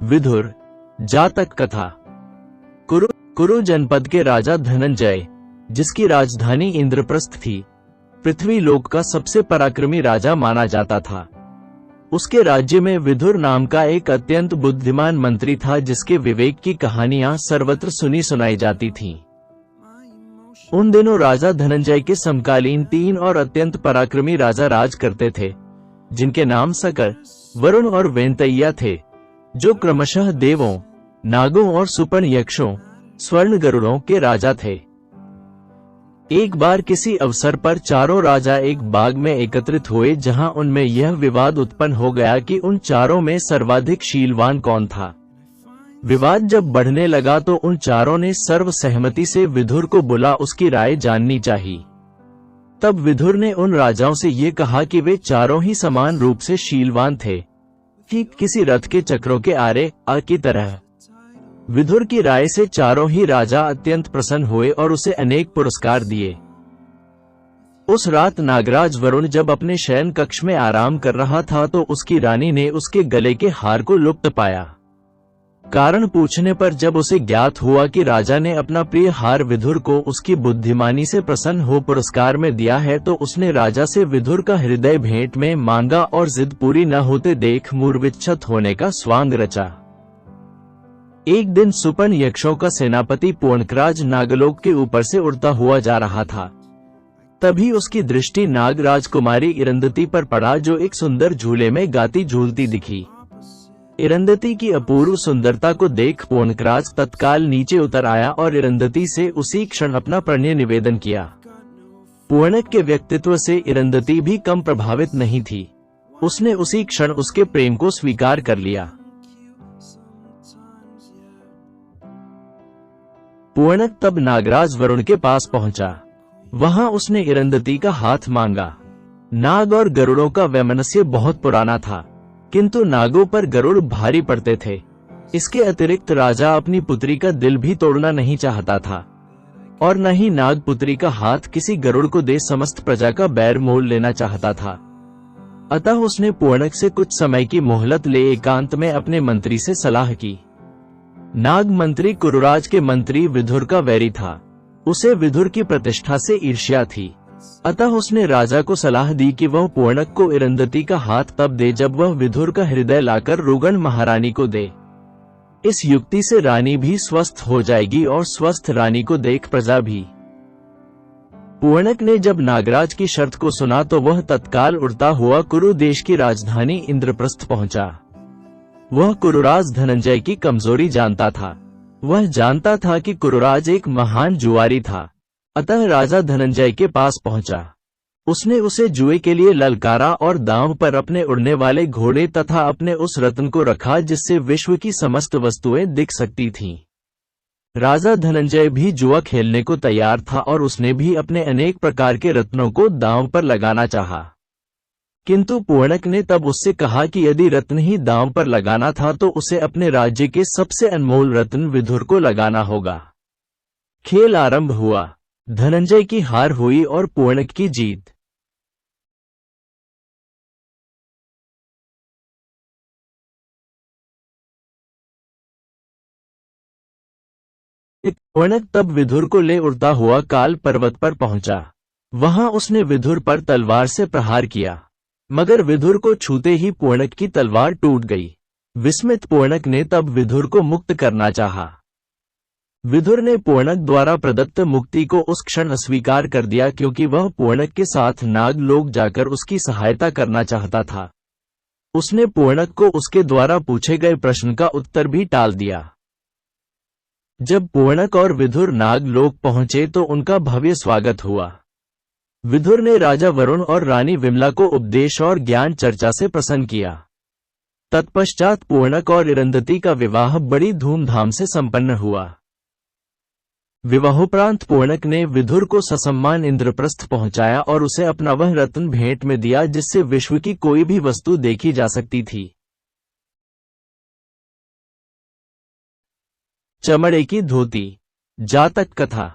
विदुर। जातक कथा। कुरु जनपद के राजा धनंजय, जिसकी राजधानी इंद्रप्रस्थ थी, पृथ्वी लोक का सबसे पराक्रमी राजा माना जाता था। उसके राज्य में विदुर नाम का एक अत्यंत बुद्धिमान मंत्री था, जिसके विवेक की कहानियां सर्वत्र सुनी सुनाई जाती थीं। उन दिनों राजा धनंजय के समकालीन 3 और अत्यंत पराक्रमी राजा राज करते थे, जिनके नाम सकर, वरुण और वेंतैया थे, जो क्रमशः देवों, नागों और सुपर्ण यक्षों, स्वर्ण गरुड़ों के राजा थे। एक बार किसी अवसर पर चारों राजा एक बाग में एकत्रित हुए, जहां उनमें यह विवाद उत्पन्न हो गया कि उन चारों में सर्वाधिक शीलवान कौन था। विवाद जब बढ़ने लगा तो उन चारों ने सर्वसहमति से विदुर को बुला उसकी राय जाननी चाहिए। तब विदुर ने उन राजाओं से ये कहा कि वे चारों ही समान रूप से शीलवान थे, ठीक किसी रथ के चक्रों के आरे की तरह। विदुर की राय से चारों ही राजा अत्यंत प्रसन्न हुए और उसे अनेक पुरस्कार दिए। उस रात नागराज वरुण जब अपने शयन कक्ष में आराम कर रहा था तो उसकी रानी ने उसके गले के हार को लुप्त पाया। कारण पूछने पर जब उसे ज्ञात हुआ कि राजा ने अपना प्रिय हार विदुर को उसकी बुद्धिमानी से प्रसन्न हो पुरस्कार में दिया है, तो उसने राजा से विदुर का हृदय भेंट में मांगा और जिद पूरी न होते देख मूर्छित होने का स्वांग रचा। एक दिन सुपर्ण यक्षों का सेनापति पूर्णकराज नागलोक के ऊपर से उड़ता हुआ जा रहा था। तभी उसकी दृष्टि नागराज कुमारी इरंदती पर पड़ा, जो एक सुंदर झूले में गाती झूलती दिखी। इरंदती की अपूर्व सुंदरता को देख पूर्णकराज तत्काल नीचे उतर आया और इरंदती से उसी क्षण अपना प्रणय निवेदन किया। पूर्णक के व्यक्तित्व से इरंदती भी कम प्रभावित नहीं थी। उसने उसी क्षण उसके प्रेम को स्वीकार कर लिया। पूर्णक तब नागराज वरुण के पास पहुंचा। वहां उसने इरंदती का हाथ मांगा। नाग और गरुड़ों का वैमनस्य बहुत पुराना था, किंतु नागों पर गरुड़ भारी पड़ते थे। इसके अतिरिक्त राजा अपनी पुत्री का दिल भी तोड़ना नहीं चाहता था, और न ही नाग पुत्री का हाथ किसी गरुड़ को दे समस्त प्रजा का बैर मोल लेना चाहता था। अतः उसने पूर्णक से कुछ समय की मोहलत ले एकांत में अपने मंत्री से सलाह की। नाग मंत्री कुरुराज के मंत्री विदुर का वैरी था। उसे विदुर की प्रतिष्ठा से ईर्ष्या थी। अतः उसने राजा को सलाह दी कि वह पूर्णक को इरंदती का हाथ तब दे जब वह विदुर का हृदय लाकर रुगण महारानी को दे। इस युक्ति से रानी भी स्वस्थ हो जाएगी और स्वस्थ रानी को देख प्रजा भी। पूर्णक ने जब नागराज की शर्त को सुना तो वह तत्काल उड़ता हुआ कुरु देश की राजधानी इंद्रप्रस्थ पहुंचा। वह कुरुराज धनंजय की कमजोरी जानता था। वह जानता था कि कुरुराज एक महान जुआरी था, अतः राजा धनंजय के पास पहुंचा। उसने उसे जुए के लिए ललकारा और दांव पर अपने उड़ने वाले घोड़े तथा अपने उस रत्न को रखा जिससे विश्व की समस्त वस्तुएं दिख सकती थीं। राजा धनंजय भी जुआ खेलने को तैयार था और उसने भी अपने अनेक प्रकार के रत्नों को दांव पर लगाना चाहा। किंतु पूर्णक ने तब उससे कहा कि यदि रत्न ही दांव पर लगाना था तो उसे अपने राज्य के सबसे अनमोल रत्न विदुर को लगाना होगा। खेल आरंभ हुआ। धनंजय की हार हुई और पूर्णक की जीत। पूर्णक तब विदुर को ले उड़ता हुआ काल पर्वत पर पहुंचा। वहां उसने विदुर पर तलवार से प्रहार किया, मगर विदुर को छूते ही पूर्णक की तलवार टूट गई। विस्मित पूर्णक ने तब विदुर को मुक्त करना चाहा। विदुर ने पूर्णक द्वारा प्रदत्त मुक्ति को उस क्षण अस्वीकार कर दिया, क्योंकि वह पूर्णक के साथ नागलोक जाकर उसकी सहायता करना चाहता था। उसने पूर्णक को उसके द्वारा पूछे गए प्रश्न का उत्तर भी टाल दिया। जब पूर्णक और विदुर नागलोक पहुंचे तो उनका भव्य स्वागत हुआ। विदुर ने राजा वरुण और रानी विमला को उपदेश और ज्ञान चर्चा से प्रसन्न किया। तत्पश्चात पूर्णक और इरंदती का विवाह बड़ी धूमधाम से संपन्न हुआ। विवाहोपरांत पूर्णक ने विदुर को ससम्मान इंद्रप्रस्थ पहुंचाया और उसे अपना वह रत्न भेंट में दिया जिससे विश्व की कोई भी वस्तु देखी जा सकती थी। चमड़े की धोती। जातक कथा।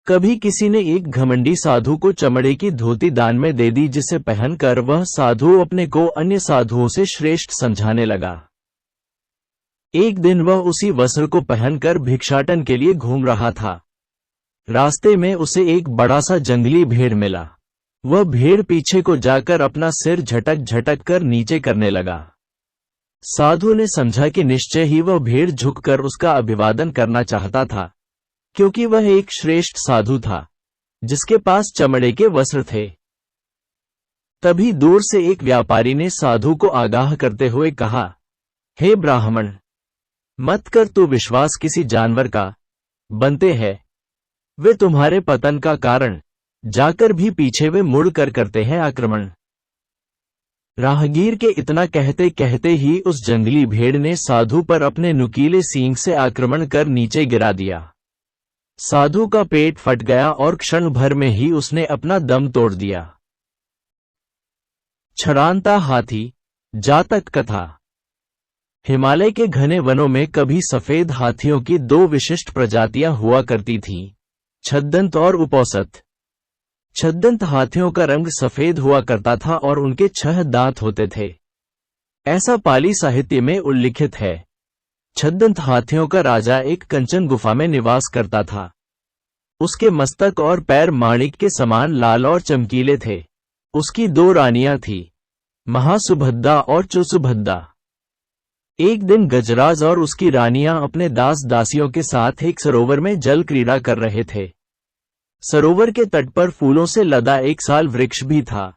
कभी किसी ने एक घमंडी साधु को चमड़े की धोती दान में दे दी, जिसे पहनकर वह साधु अपने को अन्य साधुओं से श्रेष्ठ समझाने लगा। एक दिन वह उसी वस्त्र को पहनकर भिक्षाटन के लिए घूम रहा था। रास्ते में उसे एक बड़ा सा जंगली भेड़ मिला। वह भेड़ पीछे को जाकर अपना सिर झटक झटक कर नीचे करने लगा। साधु ने समझा कि निश्चय ही वह भेड़ झुककर उसका अभिवादन करना चाहता था, क्योंकि वह एक श्रेष्ठ साधु था जिसके पास चमड़े के वस्त्र थे। तभी दूर से एक व्यापारी ने साधु को आगाह करते हुए कहा, हे ब्राह्मण, मत कर तू विश्वास किसी जानवर का बनते हैं। वे तुम्हारे पतन का कारण जाकर भी पीछे वे मुड़ कर करते हैं आक्रमण। राहगीर के इतना कहते कहते ही उस जंगली भेड़ ने साधु पर अपने नुकीले सींग से आक्रमण कर नीचे गिरा दिया। साधु का पेट फट गया और क्षण भर में ही उसने अपना दम तोड़ दिया। छड़ानता हाथी, जातक कथा। हिमालय के घने वनों में कभी सफेद हाथियों की दो विशिष्ट प्रजातियां हुआ करती थीं, छद्दंत और उपौसत। छद्दंत हाथियों का रंग सफेद हुआ करता था और उनके 6 दांत होते थे। ऐसा पाली साहित्य में उल्लिखित है। छद्दंत हाथियों का राजा एक कंचन गुफा में निवास करता था। उसके मस्तक और पैर माणिक के समान लाल और चमकीले थे। उसकी 2 रानियां थीं, महासुभद्दा और चुसुभद्दा। एक दिन गजराज और उसकी रानियां अपने दास दासियों के साथ एक सरोवर में जल क्रीड़ा कर रहे थे। सरोवर के तट पर फूलों से लदा एक साल वृक्ष भी था।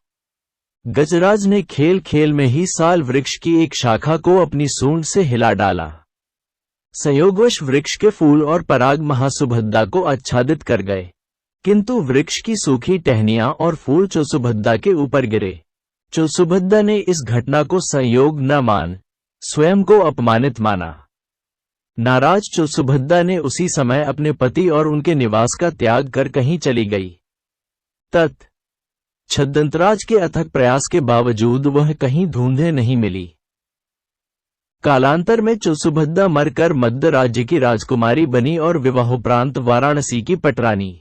गजराज ने खेल खेल में ही साल वृक्ष की एक शाखा को अपनी सूंड से हिला डाला। संयोगवश वृक्ष के फूल और पराग महासुभद्दा को आच्छादित कर गए, किंतु वृक्ष की सूखी टहनियां और फूल चुसुभद्दा के ऊपर गिरे। चुसुभद्दा ने इस घटना को संयोग न मान स्वयं को अपमानित माना। नाराज चुसुभद्दा ने उसी समय अपने पति और उनके निवास का त्याग कर कहीं चली गई। तत् छद्दंतराज के अथक प्रयास के बावजूद वह कहीं ढूंढे नहीं मिली। कालांतर में चुसुभद्दा मरकर मद्ध राज्य की राजकुमारी बनी और विवाहोपरांत वाराणसी की पटरानी।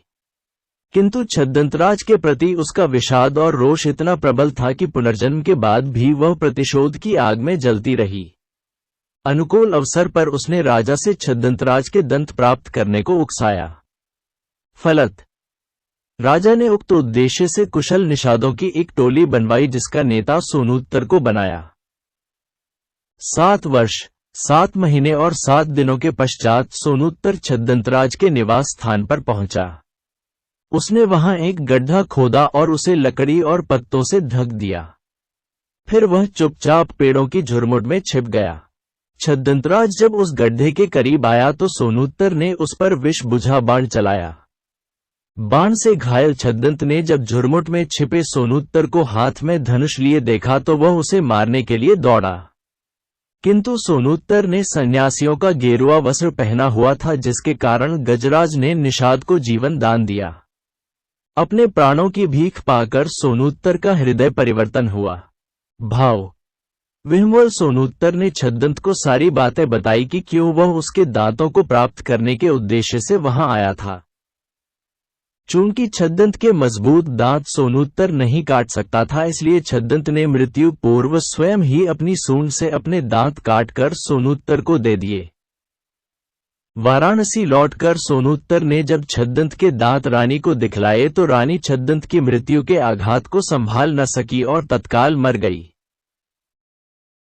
किंतु छद्दंतराज के प्रति उसका विषाद और रोष इतना प्रबल था कि पुनर्जन्म के बाद भी वह प्रतिशोध की आग में जलती रही। अनुकूल अवसर पर उसने राजा से छद्दंतराज के दंत प्राप्त करने को उकसाया। फलत राजा ने उक्त उद्देश्य से कुशल निषादों की एक टोली बनवाई, जिसका नेता सोनूत्तर को बनाया। 7 वर्ष 7 महीने और 7 दिनों के पश्चात सोनूत्तर छद्दंतराज के निवास स्थान पर पहुंचा। उसने वहां एक गड्ढा खोदा और उसे लकड़ी और पत्तों से ढक दिया। फिर वह चुपचाप पेड़ों की झुरमुट में छिप गया। छद्दंतराज जब उस गड्ढे के करीब आया तो सोनूत्तर ने उस पर विष बुझा बाण चलाया। बाण से घायल छद्दंत ने जब झुरमुट में छिपे सोनूत्तर को हाथ में धनुष लिए देखा तो वह उसे मारने के लिए दौड़ा, किंतु सोनूत्तर ने सन्यासियों का गेरुआ वस्त्र पहना हुआ था, जिसके कारण गजराज ने निषाद को जीवन दान दिया। अपने प्राणों की भीख पाकर सोनूत्तर का हृदय परिवर्तन हुआ। भाव विह्वल सोनूत्तर ने छद्दंत को सारी बातें बताई कि क्यों वह उसके दांतों को प्राप्त करने के उद्देश्य से वहां आया था। चूंकि छद्दंत के मजबूत दांत सोनूत्तर नहीं काट सकता था, इसलिए छद्दंत ने मृत्यु पूर्व स्वयं ही अपनी सूंड से अपने दांत काटकर सोनूत्तर को दे दिए। वाराणसी लौटकर सोनूत्तर ने जब छद्दंत के दांत रानी को दिखलाए तो रानी छद्दंत की मृत्यु के आघात को संभाल न सकी और तत्काल मर गई।